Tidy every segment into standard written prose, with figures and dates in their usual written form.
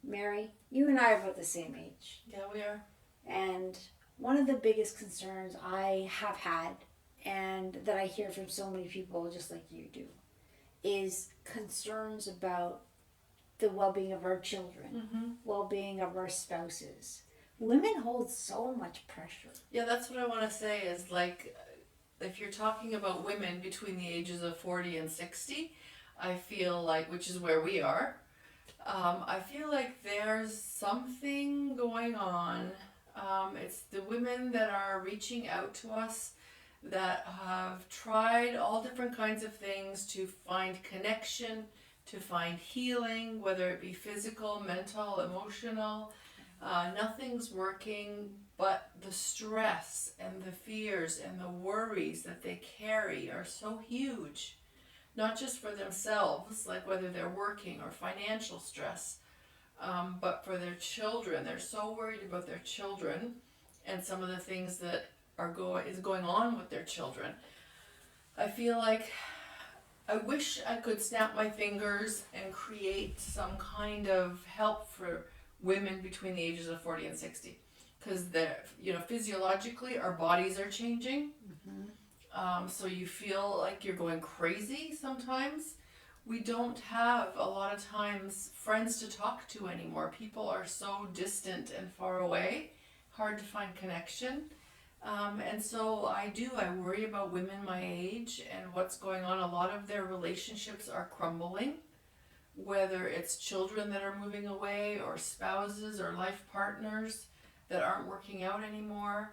Mary, you and I are about the same age. Yeah, we are. And one of the biggest concerns I have had, and that I hear from so many people just like you do, is concerns about the well being of our children, well being of our spouses. Women hold so much pressure. Yeah, that's what I want to say is like, if you're talking about women between the ages of 40 and 60, I feel like, which is where we are, I feel like there's something going on. It's the women that are reaching out to us that have tried all different kinds of things to find connection, to find healing, whether it be physical, mental, emotional. Nothing's working, but the stress and the fears and the worries that they carry are so huge. Not just for themselves, like whether they're working or financial stress, but for their children. They're so worried about their children and some of the things that is going on with their children. I feel like I wish I could snap my fingers and create some kind of help for women between the ages of 40 and 60, because physiologically our bodies are changing. So you feel like you're going crazy sometimes. We don't have a lot of times friends to talk to anymore. People are so distant and far away, hard to find connection. And so I worry about women my age and what's going on. A lot of their relationships are crumbling, whether it's children that are moving away or spouses or life partners that aren't working out anymore.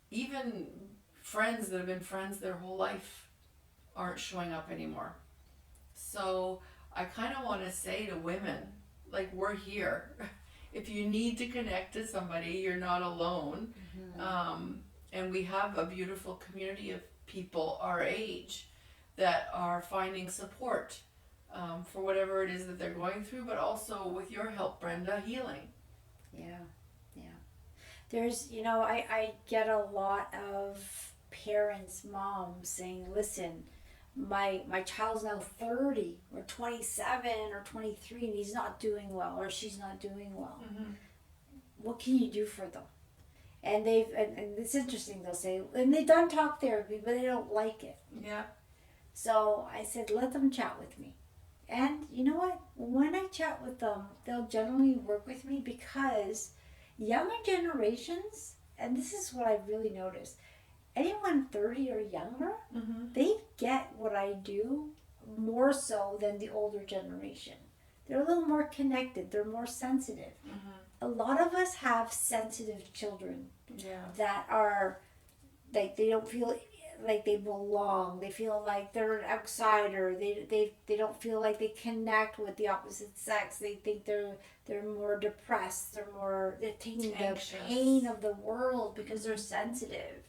Even friends that have been friends their whole life aren't showing up anymore. So I kind of want to say to women, like, we're here. If you need to connect to somebody, you're not alone. And we have a beautiful community of people our age that are finding support for whatever it is that they're going through, but also with your help, Brenda, healing. Yeah, yeah. There's, I get a lot of parents, moms saying, listen, my child's now 30 or 27 or 23 and he's not doing well or she's not doing well. What can you do for them? And and it's interesting, they'll say, and they've done talk therapy, but they don't like it. Yeah. So I said, let them chat with me. And you know what? When I chat with them, they'll generally work with me because younger generations, and this is what I've really noticed, anyone 30 or younger, they get what I do more so than the older generation. They're a little more connected, they're more sensitive. A lot of us have sensitive children that are like, they don't feel like they belong. They feel like they're an outsider. They don't feel like they connect with the opposite sex. They think they're more depressed. They're taking anxious, the pain of the world because they're sensitive.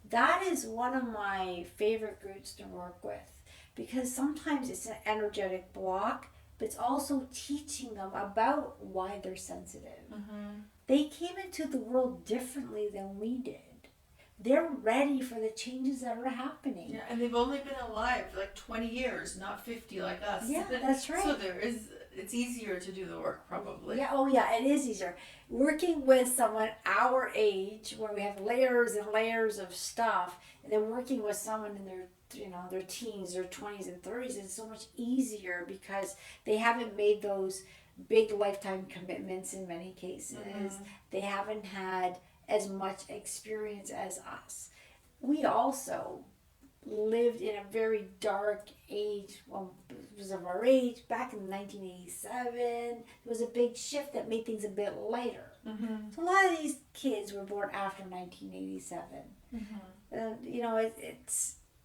That is one of my favorite groups to work with because sometimes it's an energetic block, but it's also teaching them about why they're sensitive. They came into the world differently than we did. They're ready for the changes that are happening. Yeah, and they've only been alive like 20 years, not 50 like us. Yeah, that's right. So it's easier to do the work probably. Yeah, oh yeah, it is easier. Working with someone our age, where we have layers and layers of stuff, and then working with someone in their teens, their 20s and 30s is so much easier because they haven't made those big lifetime commitments in many cases. They haven't had as much experience as us. We also lived in a very dark age, well, because of our age, back in 1987. There was a big shift that made things a bit lighter. So a lot of these kids were born after 1987.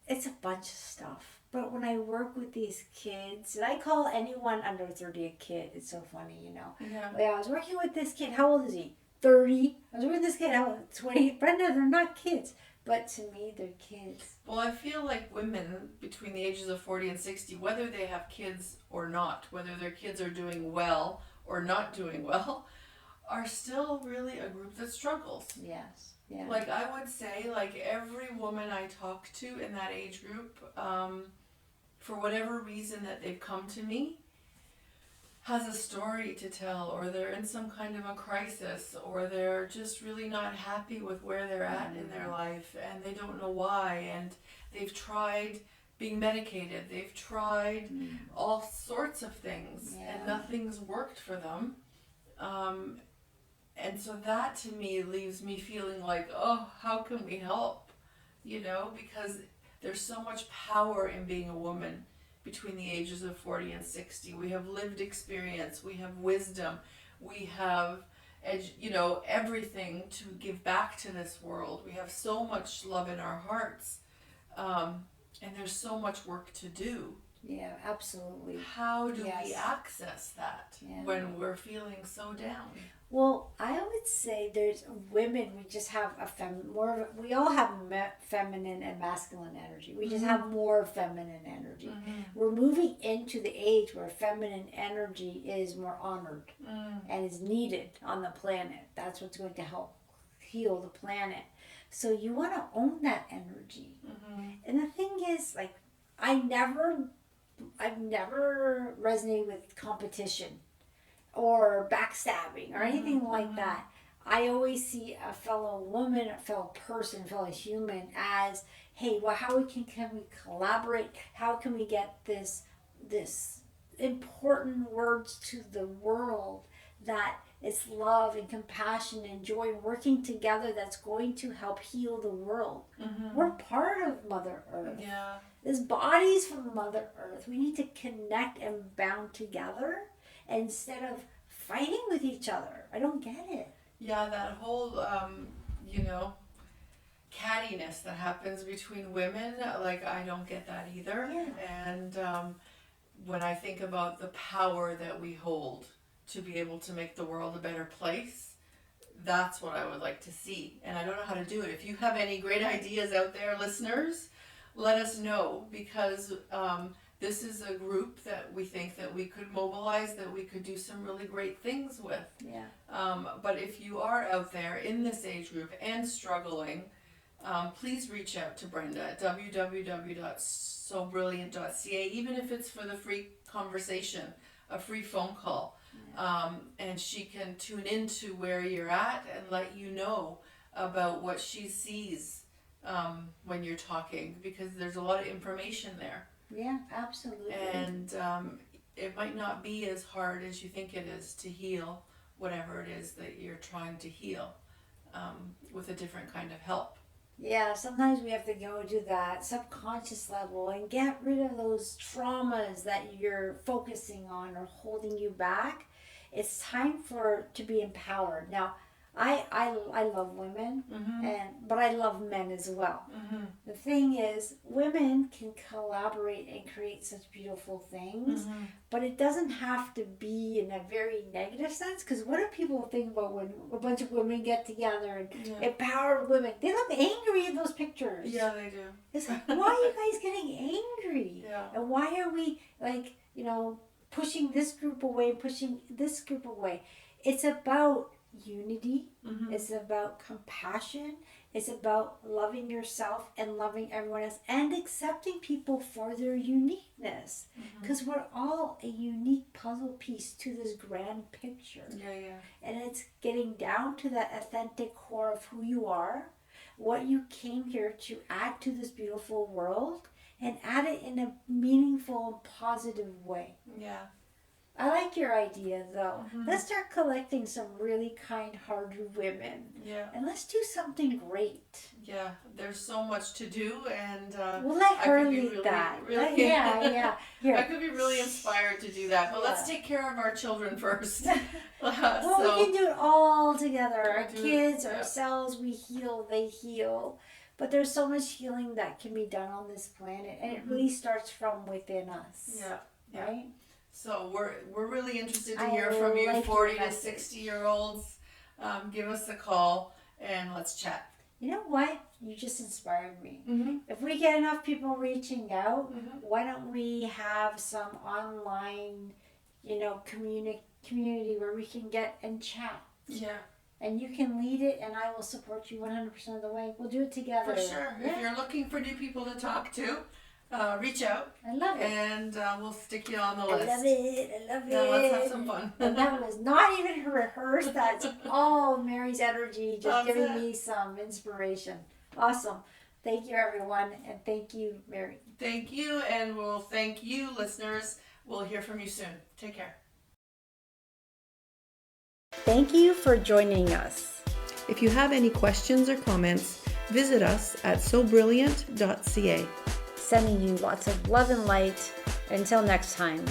It's a bunch of stuff. But when I work with these kids, and I call anyone under 30 a kid, it's so funny, Yeah, I was working with this kid, how old is he? 30. I was with this kid, how old? 20. Brenda, they're not kids. But to me, they're kids. Well, I feel like women between the ages of 40 and 60, whether they have kids or not, whether their kids are doing well or not doing well, are still really a group that struggles. Yes. Yeah. Like I would say, like every woman I talk to in that age group, for whatever reason that they've come to me, has a story to tell, or they're in some kind of a crisis, or they're just really not happy with where they're at in their life and they don't know why, and they've tried being medicated, they've tried all sorts of things and nothing's worked for them. And so that to me leaves me feeling like, oh, how can we help? Because there's so much power in being a woman between the ages of 40 and 60. We have lived experience, we have wisdom, we have everything to give back to this world. We have so much love in our hearts, and there's so much work to do. Yeah, absolutely. How do we access that when we're feeling so down? Well, I would say there's women. We just have we all have feminine and masculine energy. We just have more feminine energy. We're moving into the age where feminine energy is more honored and is needed on the planet. That's what's going to help heal the planet. So you want to own that energy. And the thing is, like, I've never resonated with competition or backstabbing or anything like that. I always see a fellow woman, a fellow person, a fellow human as, hey, well, how can we collaborate? How can we get this important words to the world that it's love and compassion and joy and working together that's going to help heal the world. We're part of Mother Earth. Yeah. This body's from Mother Earth. We need to connect and bound together instead of fighting with each other. I don't get it. Yeah, that whole, cattiness that happens between women, like, I don't get that either. Yeah. And when I think about the power that we hold to be able to make the world a better place, that's what I would like to see. And I don't know how to do it. If you have any great ideas out there, listeners, let us know, because this is a group that we think that we could mobilize, that we could do some really great things with. Yeah. But if you are out there in this age group and struggling, please reach out to Brenda at www.sobrilliant.ca, even if it's for the free conversation, a free phone call. And she can tune into where you're at and let you know about what she sees when you're talking, because there's a lot of information there. Yeah, absolutely. And it might not be as hard as you think it is to heal whatever it is that you're trying to heal with a different kind of help. Yeah, sometimes we have to go to that subconscious level and get rid of those traumas that you're focusing on or holding you back. It's time to be empowered. Now, I love women, but I love men as well. The thing is, women can collaborate and create such beautiful things, but it doesn't have to be in a very negative sense. Because what do people think about when a bunch of women get together and empower women? They look angry in those pictures. Yeah, they do. It's like, why are you guys getting angry? Yeah. And why are we, like, pushing this group away, pushing this group away? It's about unity. It's about compassion. It's about loving yourself and loving everyone else and accepting people for their uniqueness, because we're all a unique puzzle piece to this grand picture. And it's getting down to that authentic core of who you are, what you came here to add to this beautiful world, and add it in a meaningful, positive way. I like your idea, though. Let's start collecting some really kind-hearted women. And let's do something great. Yeah, there's so much to do, and we'll let her lead that. Really, I could be really inspired to do that. But let's take care of our children first. We can do it all together. Our kids, ourselves, we heal, they heal. But there's so much healing that can be done on this planet, and it really starts from within us. Right? So we're really interested to hear from you, 40 to 60-year-olds. Give us a call and let's chat. You know what? You just inspired me. If we get enough people reaching out, why don't we have some online, community where we can get and chat? And you can lead it, and I will support you 100% of the way. We'll do it together. For sure. If you're looking for new people to talk to, reach out. I love it. And we'll stick you on the I list. love it. I love it. Now let's have some fun. And that was not even rehearsed. That's all Mary's energy, just giving me some inspiration. Awesome. Thank you, everyone. And thank you, Mary. Thank you. And we'll thank you, listeners. We'll hear from you soon. Take care. Thank you for joining us. If you have any questions or comments, visit us at sobrilliant.ca. Sending you lots of love and light. Until next time.